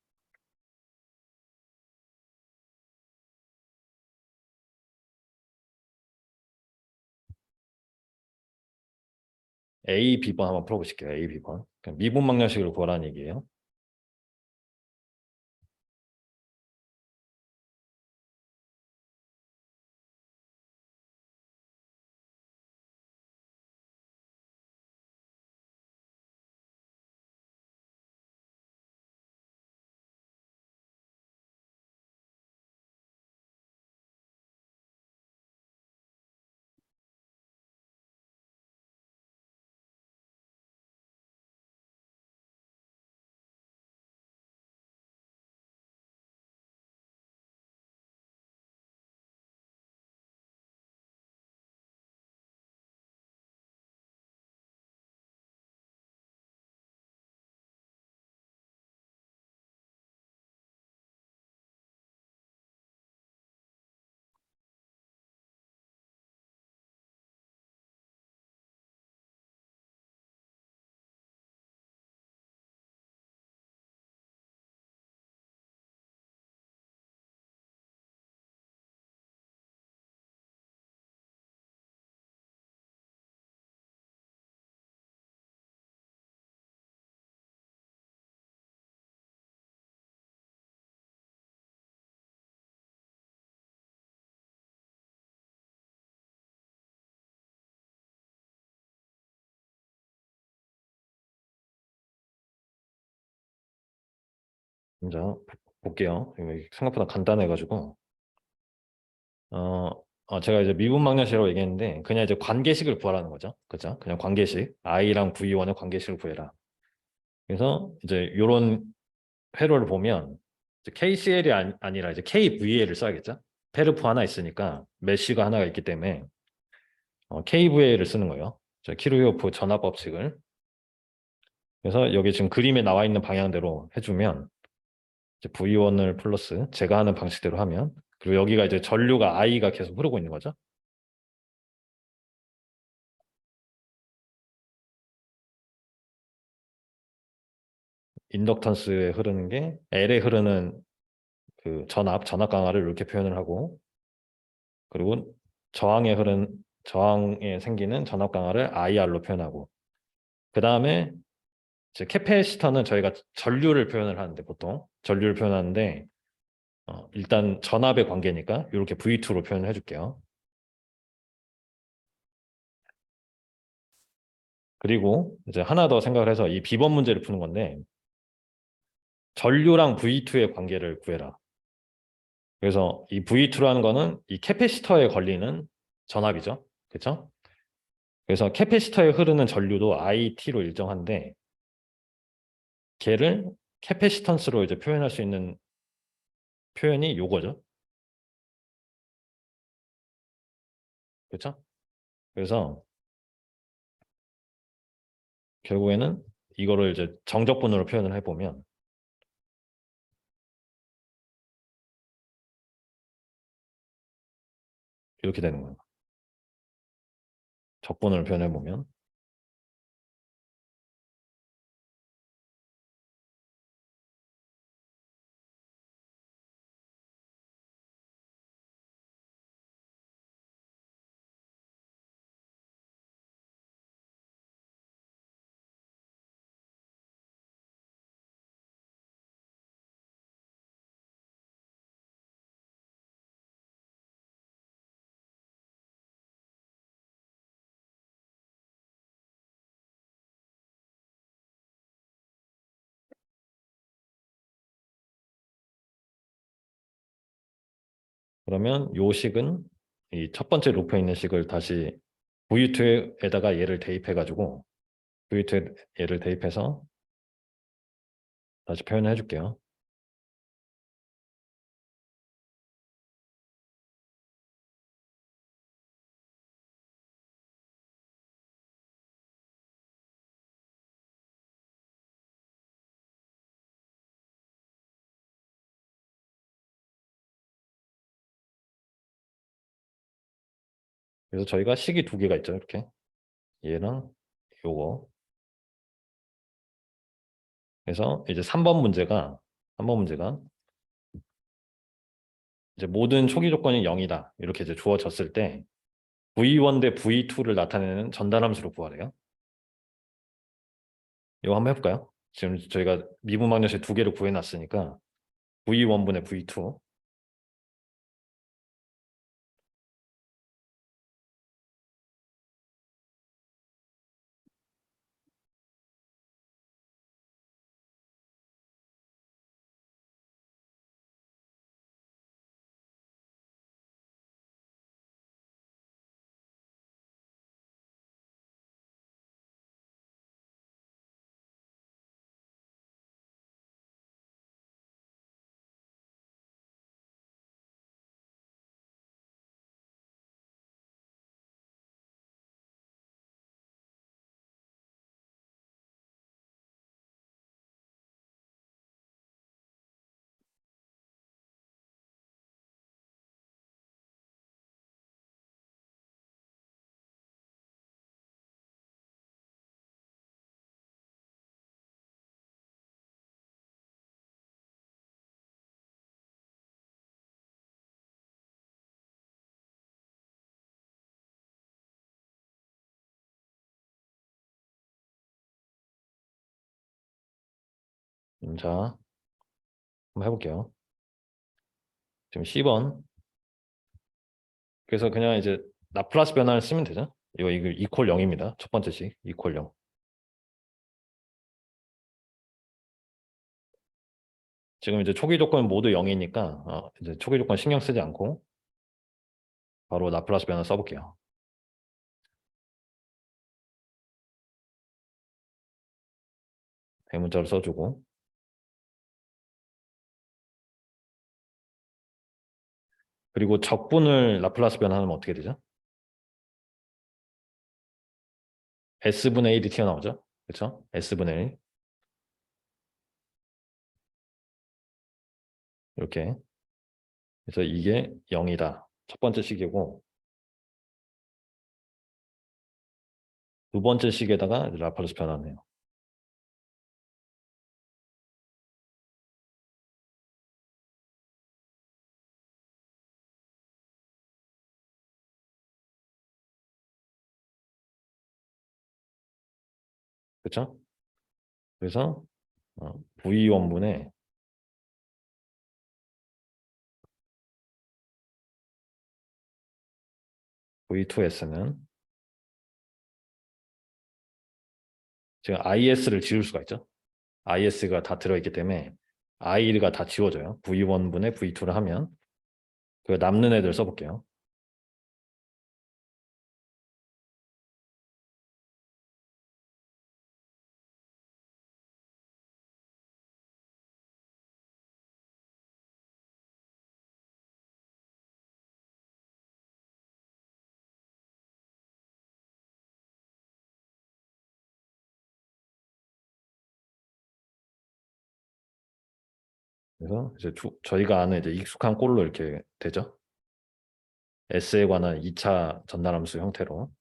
A, B번 한번 풀어보실게요. A, B번. 미분방정식을 구하라는 얘기예요. 먼저 볼게요. 이거 생각보다 간단해가지고 제가 이제 미분방정식이라고 얘기했는데 그냥 이제 관계식을 구하라는 거죠. 그죠? 그냥 관계식 i랑 v1의 관계식을 구해라. 그래서 이제 이런 회로를 보면 이제 KCL이 아니라 이제 KVL을 써야겠죠. 페르프 하나 있으니까 메쉬가 하나가 있기 때문에 KVL을 쓰는 거예요. 키르호프 전압 법칙을. 그래서 여기 지금 그림에 나와 있는 방향대로 해주면 이제 V1을 플러스 제가 하는 방식대로 하면 그리고 여기가 이제 전류가 I가 계속 흐르고 있는 거죠. 인덕턴스에 흐르는 게 L에 흐르는 그 전압 강화를 이렇게 표현을 하고 그리고 저항에 생기는 전압 강화를 IR로 표현하고 그 다음에 이제 캐패시터는 저희가 전류를 표현을 하는데 보통 전류를 표현하는데 일단 전압의 관계니까 이렇게 V2로 표현을 해줄게요. 그리고 이제 하나 더 생각을 해서 이 비번 문제를 푸는 건데 전류랑 V2의 관계를 구해라. 그래서 이 V2라는 거는 이 캐패시터에 걸리는 전압이죠. 그렇죠? 그래서 캐패시터에 흐르는 전류도 IT로 일정한데 걔를 캐패시턴스로 이제 표현할 수 있는 표현이 요거죠. 그렇죠? 그래서 결국에는 이거를 이제 정적분으로 표현을 해보면 이렇게 되는 거예요. 적분을 표현해보면 그러면 요 식은 이 첫 번째 루프에 있는 식을 다시 V2에다가 얘를 대입해가지고 V2에 얘를 대입해서 다시 표현해 줄게요. 그래서 저희가 식이 두 개가 있죠. 이렇게 얘랑 요거. 그래서 이제 3번 문제가 이제 모든 초기 조건이 0이다. 이렇게 이제 주어졌을 때 V1 대 V2를 나타내는 전달함수를 구하래요. 이거 한번 해볼까요? 지금 저희가 미분방정식 두 개를 구해놨으니까 V1분의 V2. 자, 한번 해볼게요. 지금 10번. 그래서 그냥 이제 라플라스 변화를 쓰면 되죠. 이거 이퀄 0입니다. 첫 번째 식 이퀄 0. 지금 이제 초기 조건 모두 0이니까 이제 초기 조건 신경 쓰지 않고 바로 라플라스 변화 써볼게요. 대문자로 써주고 그리고 적분을 라플라스 변화하면 어떻게 되죠? S분의 1이 튀어나오죠? 그렇죠? S분의 1 이렇게 그래서 이게 0이다. 첫 번째 식이고 두 번째 식에다가 라플라스 변화네요. 그렇죠? 그래서 V1분의 V2S는 지금 IS를 지울 수가 있죠. IS가 다 들어있기 때문에 I가 다 지워져요. V1분의 V2를 하면 그 남는 애들 써볼게요. 그래서 이제 저희가 아는 이제 익숙한 꼴로 이렇게 되죠. S에 관한 2차 전달함수 형태로.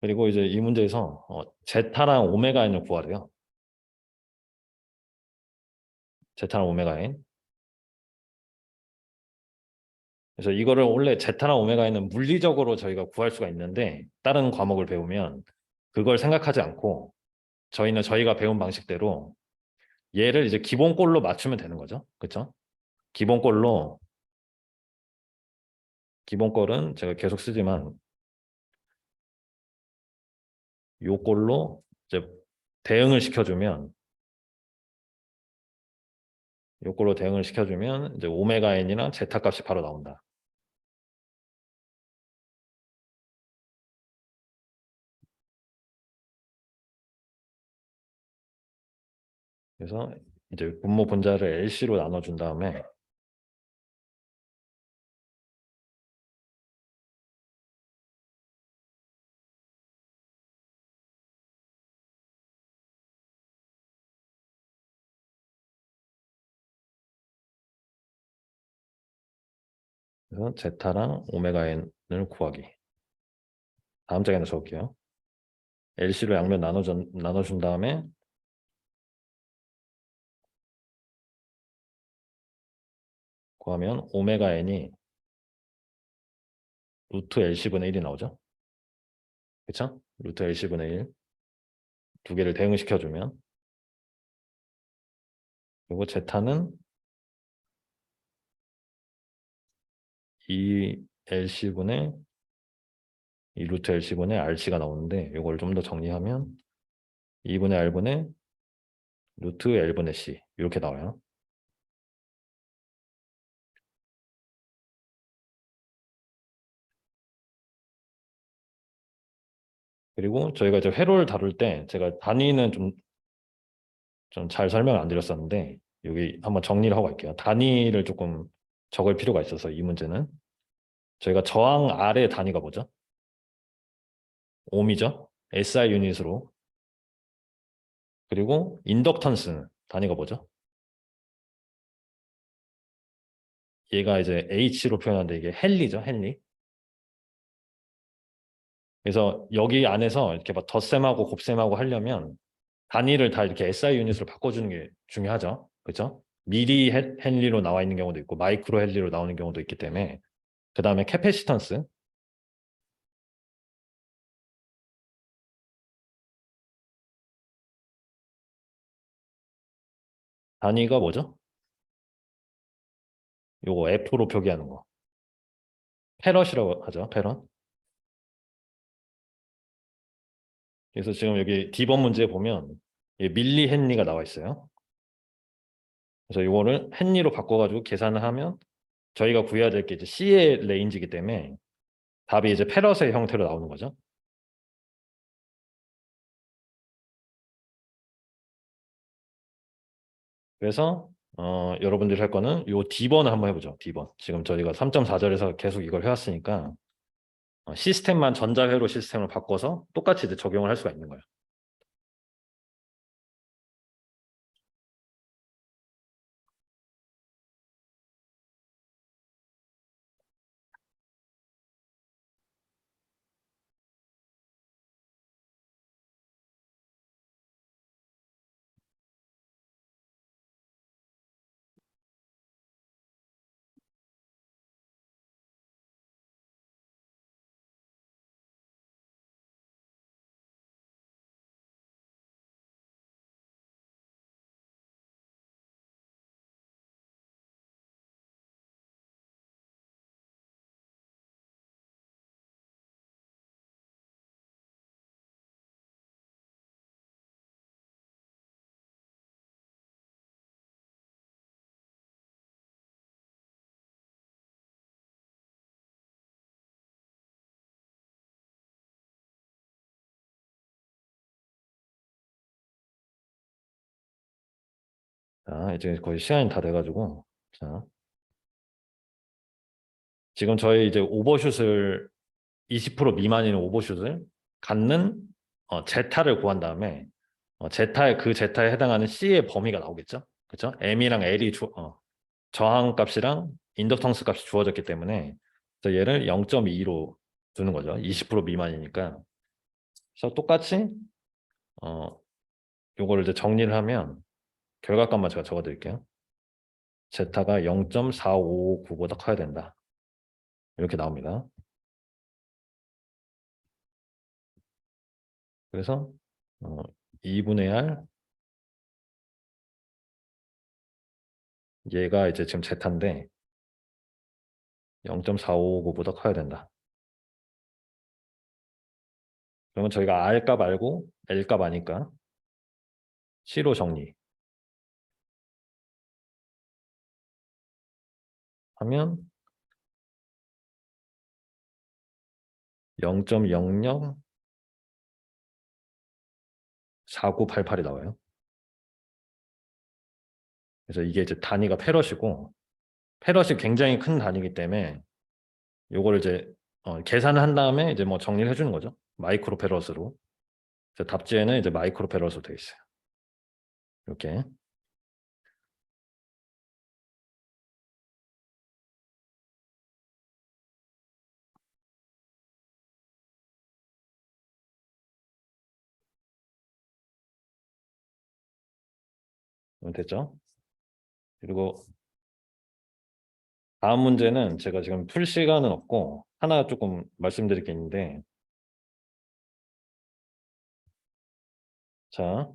그리고 이제 이 문제에서 제타랑 오메가 n을 구하래요. 제타랑 오메가 n. 그래서 이거를 원래 제타랑 오메가 n은 물리적으로 저희가 구할 수가 있는데 다른 과목을 배우면 그걸 생각하지 않고 저희는 저희가 배운 방식대로 얘를 이제 기본꼴로 맞추면 되는 거죠. 그렇죠? 기본꼴로 기본꼴은 제가 계속 쓰지만 요 꼴로 이제 대응을 시켜주면 요걸로 대응을 시켜주면 이제 오메가 n이랑 제타 값이 바로 나온다. 그래서 이제 분모 분자를 LC로 나눠준 다음에 그래서 제타랑 오메가 n을 구하기. 다음 장에 적을게요. LC로 양면 나눠준 다음에 구하면 오메가 n이 루트 LC분의 1이 나오죠. 그쵸? 루트 LC분의 1. 두 개를 대응시켜주면 그리고 제타는 이 LC분의 이 루트 LC분의 RC가 나오는데 이걸 좀 더 정리하면 2분의 R분의 루트 L분의 C 이렇게 나와요. 그리고 저희가 이제 회로를 다룰 때 제가 단위는 좀 잘 설명을 안 드렸었는데 여기 한번 정리를 하고 갈게요. 단위를 조금 적을 필요가 있어서 이 문제는 저희가 저항 R의 단위가 뭐죠? 옴이죠. SI 유닛으로. 그리고 인덕턴스 단위가 뭐죠? 얘가 이제 H로 표현하는데 이게 헨리죠. 헨리. 그래서 여기 안에서 이렇게 막 덧셈하고 곱셈하고 하려면 단위를 다 이렇게 SI 유닛으로 바꿔주는 게 중요하죠. 그렇죠? 미리 헨리로 나와 있는 경우도 있고 마이크로 헨리로 나오는 경우도 있기 때문에 그 다음에 캐패시턴스 단위가 뭐죠? 요거 F로 표기하는 거. 페럿이라고 하죠. 페럿. 그래서 지금 여기 D번 문제에 보면 밀리 헨리가 나와 있어요. 그래서 이거를 헨리로 바꿔가지고 계산을 하면 저희가 구해야 될 게 이제 C의 레인지이기 때문에 답이 이제 페럿의 형태로 나오는 거죠. 그래서 여러분들이 할 거는 요 D번을 한번 해보죠. D번. 지금 저희가 3.4절에서 계속 이걸 해왔으니까 시스템만 전자회로 시스템을 바꿔서 똑같이 이제 적용을 할 수가 있는 거예요. 자, 이제 거의 시간이 다 돼가지고 자, 지금 저희 이제 오버슛을 20% 미만인 오버슛을 갖는 제타를 구한 다음에 제타의 그 제타에 해당하는 C의 범위가 나오겠죠. 그렇죠? M이랑 L이 저항 값이랑 인덕턴스 값이 주어졌기 때문에 그래서 얘를 0.2로 두는 거죠. 20% 미만이니까. 그래서 똑같이 요거를 이제 정리를 하면 결과값만 제가 적어 드릴게요. 제타가 0.459보다 커야 된다. 이렇게 나옵니다. 그래서 2분의 R 얘가 이제 지금 제타인데 0.459보다 커야 된다. 그러면 저희가 R 값 알고 L 값 아니까 C로 정리하면 0.004988이 나와요. 그래서 이게 이제 단위가 페럿이고 페럿이 굉장히 큰 단위이기 때문에 요거를 이제 계산을 한 다음에 이제 뭐 정리를 해주는 거죠. 마이크로 페럿으로. 그래서 답지에는 이제 마이크로 페럿으로 되어 있어요. 이렇게. 됐죠? 그리고 다음 문제는 제가 지금 풀 시간은 없고 하나 조금 말씀드릴 게 있는데 자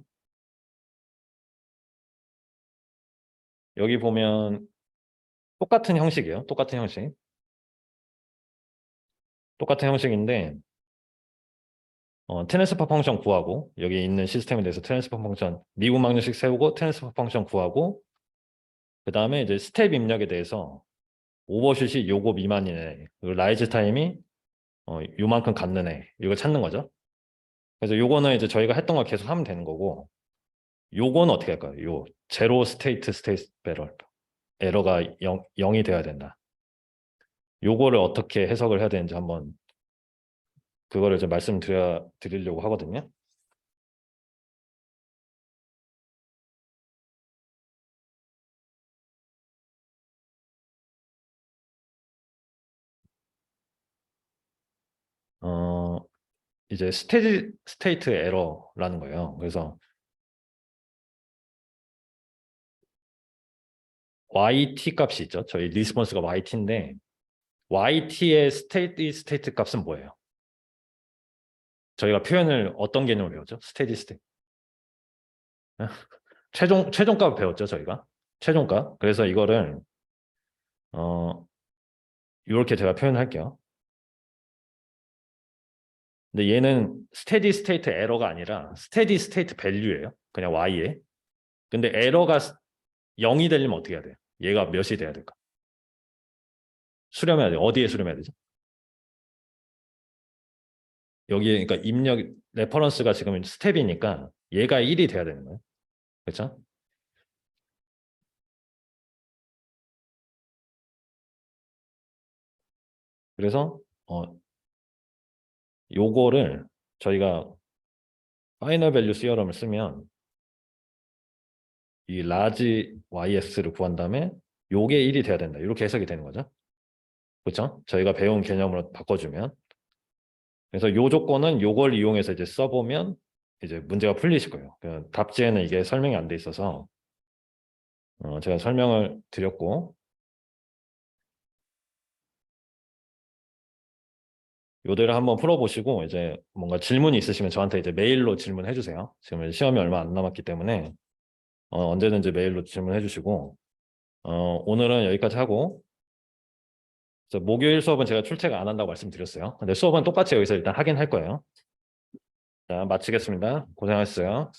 여기 보면 똑같은 형식이에요. 똑같은 형식. 똑같은 형식인데 트랜스퍼 펑션 구하고 여기 있는 시스템에 대해서 트랜스퍼 펑션 미분 방정식 세우고 트랜스퍼 펑션 구하고 그 다음에 이제 스텝 입력에 대해서 오버슛이 요거 미만이네 그리고 라이즈 타임이 요만큼 갖는 애 이거 찾는 거죠. 그래서 요거는 이제 저희가 했던 걸 계속 하면 되는 거고 요거는 어떻게 할까요? 요 제로 스테이트 배럴 에러가 0이 돼야 된다. 요거를 어떻게 해석을 해야 되는지 한번 그거를 좀 말씀드리려고 하거든요. 어, 이제 스테이트 에러라는 거예요. 그래서 YT 값이 있죠. 저희 리스폰스가 YT인데 YT의 스테이트 값은 뭐예요? 저희가 표현을 어떤 개념으로 배웠죠? 스테디 스테이트. 최종값 배웠죠, 저희가. 최종값. 그래서 이거를 이렇게 제가 표현할게요. 근데 얘는 스테디 스테이트 에러가 아니라 스테디 스테이트 밸류예요. 그냥 y에. 근데 에러가 0이 되려면 어떻게 해야 돼요? 얘가 몇이 돼야 될까? 수렴해야 돼요. 어디에 수렴해야 되죠? 여기에 그러니까 입력 레퍼런스가 지금 스텝이니까 얘가 1이 돼야 되는 거예요. 그렇죠? 그래서 요거를 저희가 파이널 밸류 시어럼을 쓰면 이 라지 YX를 구한 다음에 요게 1이 돼야 된다. 이렇게 해석이 되는 거죠. 그렇죠? 저희가 배운 개념으로 바꿔주면 그래서 요 조건은 요걸 이용해서 이제 써보면 이제 문제가 풀리실 거예요. 그 답지에는 이게 설명이 안 돼 있어서 제가 설명을 드렸고 요대로 한번 풀어보시고 이제 뭔가 질문이 있으시면 저한테 이제 메일로 질문해 주세요. 지금 시험이 얼마 안 남았기 때문에 언제든지 메일로 질문해 주시고 오늘은 여기까지 하고 그래서 목요일 수업은 제가 출첵 안 한다고 말씀드렸어요. 근데 수업은 똑같이 여기서 일단 하긴 할 거예요. 자, 마치겠습니다. 고생하셨어요.